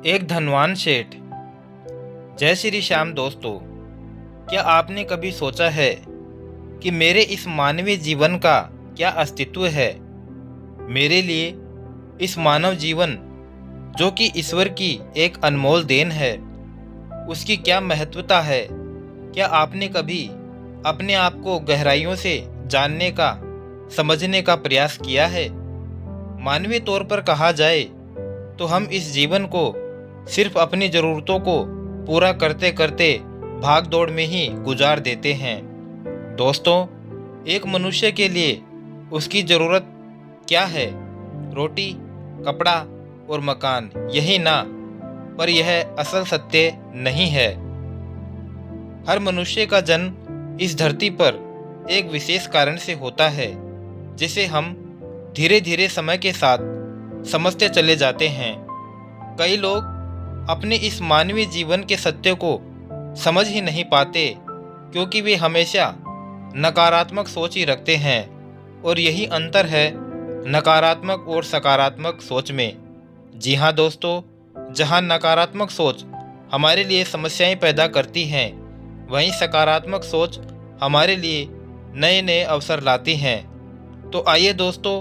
एक धनवान सेठ। जय श्री श्याम दोस्तों। क्या आपने कभी सोचा है कि मेरे इस मानवीय जीवन का क्या अस्तित्व है? मेरे लिए इस मानव जीवन, जो कि ईश्वर की एक अनमोल देन है, उसकी क्या महत्वता है? क्या आपने कभी अपने आप को गहराइयों से जानने का, समझने का प्रयास किया है? मानवीय तौर पर कहा जाए तो हम इस जीवन को सिर्फ अपनी ज़रूरतों को पूरा करते करते भाग दौड़ में ही गुजार देते हैं। दोस्तों, एक मनुष्य के लिए उसकी ज़रूरत क्या है? रोटी, कपड़ा और मकान, यही ना? पर यह असल सत्य नहीं है। हर मनुष्य का जन्म इस धरती पर एक विशेष कारण से होता है, जिसे हम धीरे धीरे समय के साथ समझते चले जाते हैं। कई लोग अपने इस मानवीय जीवन के सत्य को समझ ही नहीं पाते, क्योंकि वे हमेशा नकारात्मक सोच ही रखते हैं। और यही अंतर है नकारात्मक और सकारात्मक सोच में। जी हाँ दोस्तों, जहाँ नकारात्मक सोच हमारे लिए समस्याएं पैदा करती हैं, वहीं सकारात्मक सोच हमारे लिए नए नए अवसर लाती हैं। तो आइए दोस्तों,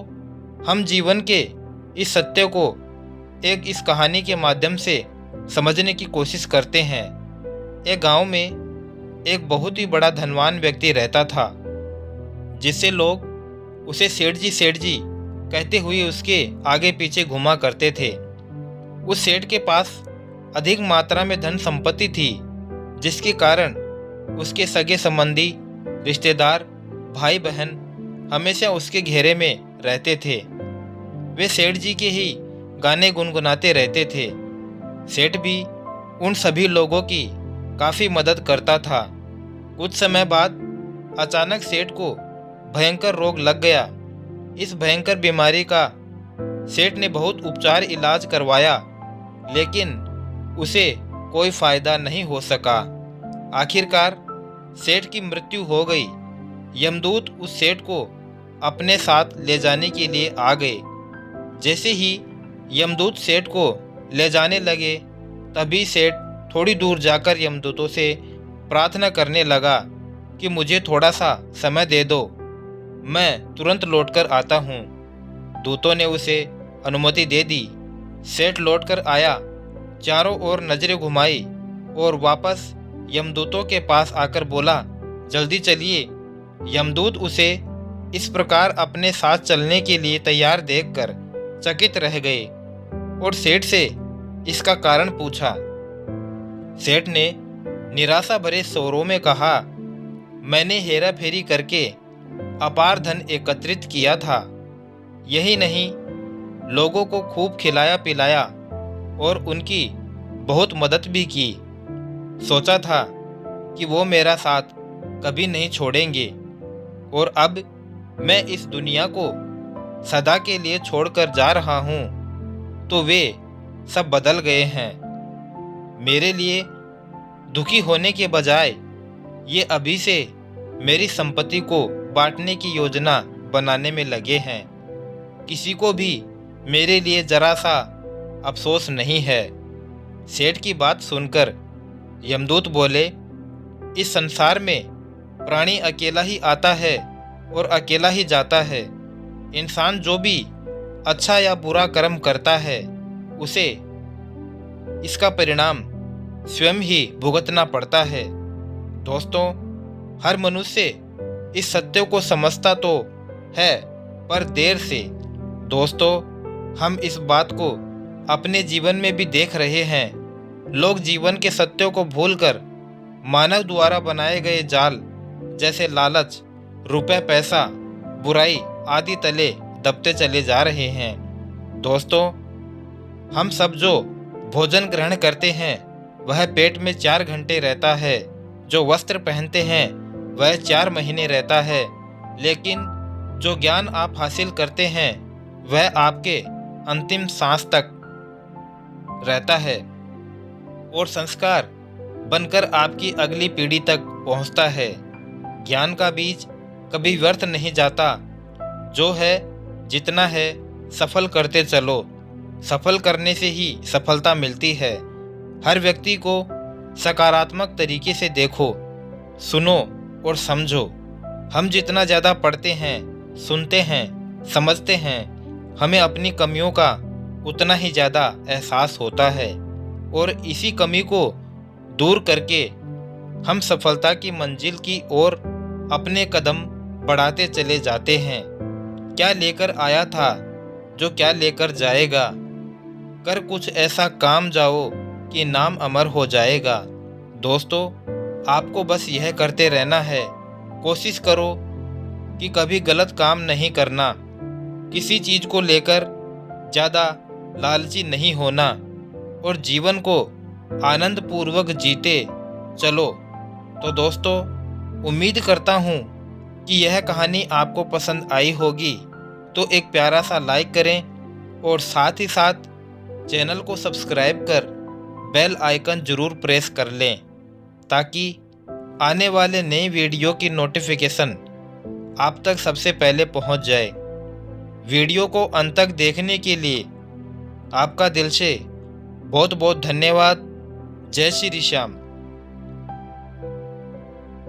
हम जीवन के इस सत्य को इस कहानी के माध्यम से समझने की कोशिश करते हैं। एक गांव में एक बहुत ही बड़ा धनवान व्यक्ति रहता था, जिससे लोग उसे सेठ जी कहते हुए उसके आगे पीछे घुमा करते थे। उस सेठ के पास अधिक मात्रा में धन संपत्ति थी, जिसके कारण उसके सगे संबंधी, रिश्तेदार, भाई बहन हमेशा उसके घेरे में रहते थे। वे सेठ जी के ही गाने गुनगुनाते रहते थे। सेठ भी उन सभी लोगों की काफ़ी मदद करता था। कुछ समय बाद अचानक सेठ को भयंकर रोग लग गया। इस भयंकर बीमारी का सेठ ने बहुत उपचार इलाज करवाया, लेकिन उसे कोई फायदा नहीं हो सका। आखिरकार सेठ की मृत्यु हो गई। यमदूत उस सेठ को अपने साथ ले जाने के लिए आ गए। जैसे ही यमदूत सेठ को ले जाने लगे, तभी सेठ थोड़ी दूर जाकर यमदूतों से प्रार्थना करने लगा कि मुझे थोड़ा सा समय दे दो, मैं तुरंत लौटकर आता हूँ। दूतों ने उसे अनुमति दे दी। सेठ लौटकर आया, चारों ओर नजरें घुमाई और वापस यमदूतों के पास आकर बोला, जल्दी चलिए। यमदूत उसे इस प्रकार अपने साथ चलने के लिए तैयार देखकर चकित रह गए और सेठ से इसका कारण पूछा। सेठ ने निराशा भरे स्वरों में कहा, मैंने हेरा फेरी करके अपार धन एकत्रित किया था। यही नहीं, लोगों को खूब खिलाया पिलाया और उनकी बहुत मदद भी की। सोचा था कि वो मेरा साथ कभी नहीं छोड़ेंगे, और अब मैं इस दुनिया को सदा के लिए छोड़कर जा रहा हूँ, तो वे सब बदल गए हैं। मेरे लिए दुखी होने के बजाय ये अभी से मेरी संपत्ति को बांटने की योजना बनाने में लगे हैं। किसी को भी मेरे लिए जरा सा अफसोस नहीं है। सेठ की बात सुनकर यमदूत बोले, इस संसार में प्राणी अकेला ही आता है और अकेला ही जाता है। इंसान जो भी अच्छा या बुरा कर्म करता है, उसे इसका परिणाम स्वयं ही भुगतना पड़ता है। दोस्तों, हर मनुष्य इस सत्य को समझता तो है, पर देर से। दोस्तों, हम इस बात को अपने जीवन में भी देख रहे हैं। लोग जीवन के सत्यों को भूलकर मानव द्वारा बनाए गए जाल जैसे लालच, रुपए, पैसा, बुराई आदि तले दबते चले जा रहे हैं। दोस्तों, हम सब जो भोजन ग्रहण करते हैं वह पेट में 4 घंटे रहता है। जो वस्त्र पहनते हैं वह 4 महीने रहता है। लेकिन जो ज्ञान आप हासिल करते हैं वह आपके अंतिम सांस तक रहता है और संस्कार बनकर आपकी अगली पीढ़ी तक पहुंचता है। ज्ञान का बीज कभी व्यर्थ नहीं जाता। जो है जितना है सफल करते चलो। सफल करने से ही सफलता मिलती है। हर व्यक्ति को सकारात्मक तरीके से देखो, सुनो और समझो। हम जितना ज़्यादा पढ़ते हैं, सुनते हैं, समझते हैं, हमें अपनी कमियों का उतना ही ज़्यादा एहसास होता है और इसी कमी को दूर करके हम सफलता की मंजिल की ओर अपने कदम बढ़ाते चले जाते हैं। क्या लेकर आया था जो क्या लेकर जाएगा, कर कुछ ऐसा काम जाओ कि नाम अमर हो जाएगा। दोस्तों, आपको बस यह करते रहना है। कोशिश करो कि कभी गलत काम नहीं करना, किसी चीज़ को लेकर ज़्यादा लालची नहीं होना और जीवन को आनंद पूर्वक जीते चलो। तो दोस्तों, उम्मीद करता हूँ कि यह कहानी आपको पसंद आई होगी। तो एक प्यारा सा लाइक करें और साथ ही साथ चैनल को सब्सक्राइब कर बेल आइकन ज़रूर प्रेस कर लें, ताकि आने वाले नए वीडियो की नोटिफिकेशन आप तक सबसे पहले पहुंच जाए। वीडियो को अंत तक देखने के लिए आपका दिल से बहुत बहुत धन्यवाद। जय श्री श्याम।